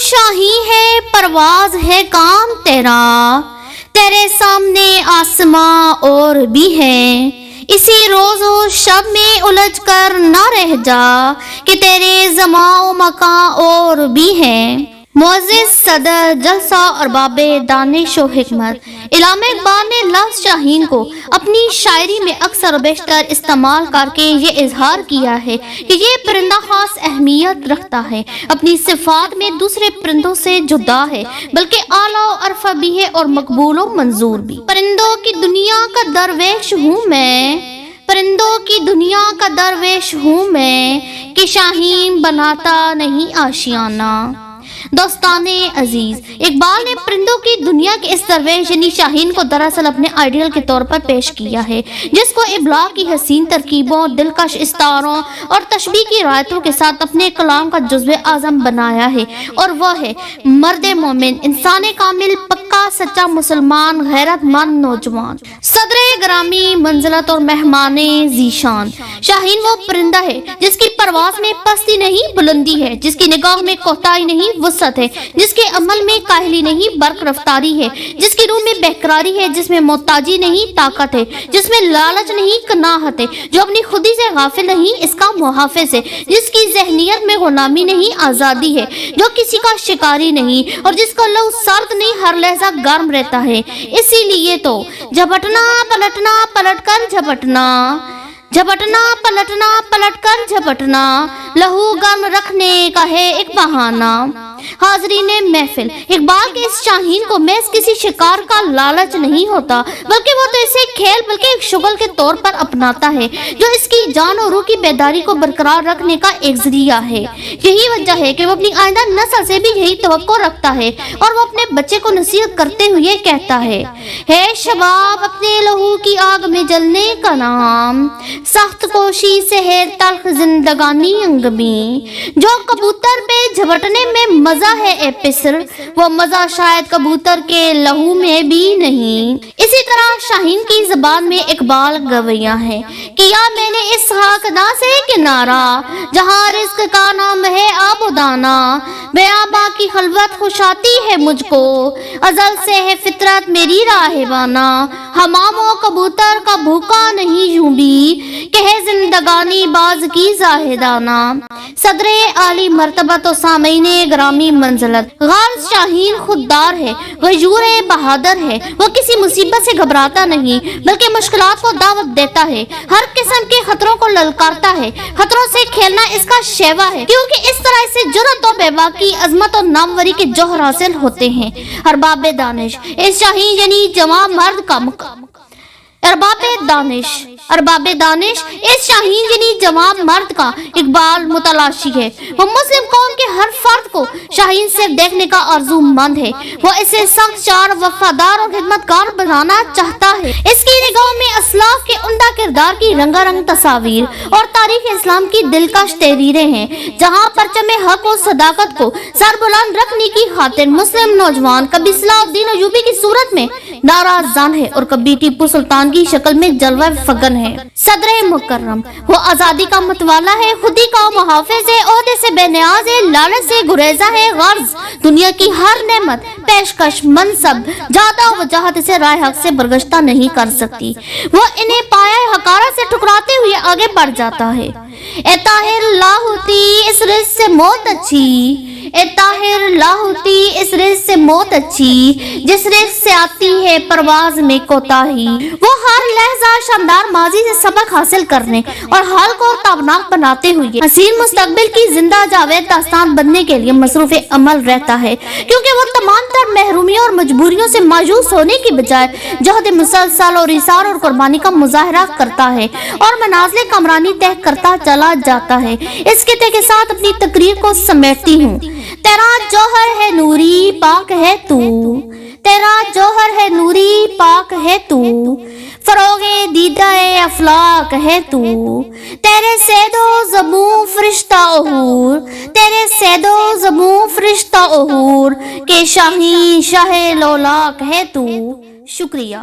شاہی ہے پرواز ہے کام تیرا، تیرے سامنے آسماں اور بھی ہے، اسی روز و شب میں الجھ کر نہ رہ جا کہ تیرے زمان و مکان اور بھی ہے۔ معزز صدر جلسہ ارباب دانش و حکمت، علامہ اقبال نے لفظ شاہین کو اپنی شاعری میں اکثر و بیشتر استعمال کر کے یہ اظہار کیا ہے کہ یہ پرندہ خاص اہمیت رکھتا ہے، اپنی صفات میں دوسرے پرندوں سے جدا ہے، بلکہ اعلیٰ و ارفع بھی ہے اور مقبول و منظور بھی۔ پرندوں کی دنیا کا درویش ہوں میں، پرندوں کی دنیا کا درویش ہوں میں، کہ شاہین بناتا نہیں آشیانہ۔ دوستان عزیز، اقبال نے پرندوں کی دنیا کے اس درویش یعنی شاہین کو دراصل اپنے آئیڈیل کے طور پر پیش کیا ہے، جس کو ابلاغ کی حسین ترکیبوں، دلکش استعاروں اور تشبیہ کی رایتوں کے ساتھ اپنے کلام کا جزو اعظم بنایا ہے، اور وہ ہے مرد مومن، انسان کامل، پکا سچا مسلمان، غیرت مند نوجوان، صدر گرامی منزلت اور مہمان ذیشان۔ شاہین وہ پرندہ ہے جس کی پرواز میں پستی نہیں بلندی ہے، جس کی نگاہ میں کوتاہی نہیں وسعت ہے، جس کے عمل میں کاہلی نہیں برق رفتاری ہے، جس کی روح میں بہکراری ہے، جس میں محتاجی نہیں طاقت ہے، جس میں لالچ نہیں قناعت ہے، جو اپنی خودی سے غافل نہیں اس کا محافظ ہے، جس کی ذہنیت میں غلامی نہیں آزادی ہے، جو کسی کا شکاری نہیں اور جس کا لہو سرد نہیں ہر لہجہ گرم رہتا ہے۔ اسی لیے تو جھپٹنا پلٹنا پلٹ کر جھپٹنا، جھپٹنا پلٹنا پلٹ کر جھپٹنا، لہو گرم رکھنے کا ہے ایک بہانہ۔ حاضرین محفل، اقبال کے اس شاہین کو محض کسی شکار کا لالچ نہیں ہوتا، بلکہ وہ تو اسے کھیل بلکہ ایک شغل کے طور پر اپناتا ہے، جو اس کی جان اور روح کی بیداری کو برقرار رکھنے کا ایک ذریعہ ہے۔ یہی وجہ ہے کہ وہ اپنی آئندہ نسل سے بھی یہی توقع رکھتا ہے، اور وہ اپنے بچے کو نصیحت کرتے ہوئے کہتا ہے شباب اپنے لہو کی آگ میں جلنے کا نام، سخت کوشی سے ہے تلخ زندگانی انگمی، جو کبوتر پہ جھپٹنے میں مزہ ہے اے پسر، وہ مزہ شاید کبوتر کے لہو میں بھی نہیں۔ اسی طرح شاہین کی زبان میں اقبال گویاں ہیں، کیا میں نے اس خاکداں سے کنارہ، جہاں رزق کا نام ہے آب و دانہ، بیاباں کی خلوت خوش آتی ہے مجھ کو، ازل سے ہے فطرت میری راہبانہ، حمام و کبوتر کا بھوکا نہیں یوں بھی، کہ ہے زندگانی باز کی زاہدانہ۔ صدر عالی مرتبت و سامعین گرامی منزلت، غرض شاہین خوددار ہے، غیور بہادر ہے، وہ کسی مصیبت سے گھبراتا نہیں بلکہ مشکلات کو دعوت دیتا ہے، ہر قسم کے خطروں کو للکارتا ہے، خطروں سے کھیلنا اس کا شیوا ہے، کیونکہ اس طرح سے جرأت و بیباکی، عظمت و ناموری کے جوہر حاصل ہوتے ہیں۔ ارباب دانش، اس شاہین یعنی جوان مرد کا ارباب دانش، ارباب دانش، اس شاہین یعنی جوان مرد کا اقبال متلاشی ہے، وہ مسلم قوم کے ہر فرد کو شاہین سے دیکھنے کا آرزو مند ہے، وہ اسے سخت چار، وفادار اور خدمتگار بنانا چاہتا ہے۔ اس کی نگاہوں میں اسلاف کے عمدہ کردار کی رنگا رنگ تصاویر اور تاریخ اسلام کی دلکش تحریریں ہیں، جہاں پرچم حق و صداقت کو سربلند رکھنے کی خاطر مسلم نوجوان کبھی صلاح الدین ایوبی کی صورت میں ناراض زن ہے اور کبھی ٹیپو سلطان کی شکل میں جلوہ فگن ہے۔ صدر مکرم، وہ آزادی کا متوالا ہے، خودی کا محافظ ہے، عہدے سے بے نیاز ہے، لالچ سے گریزہ ہے، غرض دنیا کی ہر نعمت، پیشکش، منصب، جادہ و وجاہت اسے رائے حق سے برگشتہ نہیں کر سکتی، وہ انہیں پایا حقارت سے ٹکراتے ہوئے آگے بڑھ جاتا ہے۔ اے طاہر لاہوتی اس رزق سے موت اچھی، اے طاہر لاہوتی اس رزق سے موت اچھی، جس رزق سے آتی ہے پرواز میں کوتاہی، وہ ہر لحظہ شاندار ماضی سے سبق حاصل کرنے اور حال کو تابناک بناتے ہوئے حسین مستقبل کی زندہ جاوید داستان بننے کے لیے مصروف عمل رہتا ہے، کیونکہ وہ تمام تر محرومیوں اور مجبوریوں سے مایوس ہونے کی بجائے جہد مسلسل اور ایثار اور قربانی کا مظاہرہ کرتا ہے اور منازل کامرانی طے کرتا چلا جاتا ہے۔ اس خطے کے ساتھ اپنی تقریر کو سمیٹتی ہوں۔ تیرا جوہر ہے نوری پاک ہے تو، تیرا جوہر ہے نوری پاک ہے تو، فروغ دیدہ افلاک ہے تو، تیرے سید و زبوں فرشتہ اہور، تیرے سید و زبوں فرشتہ اہور، کہ شاہین شاہ لولاک ہے تو۔ شکریہ۔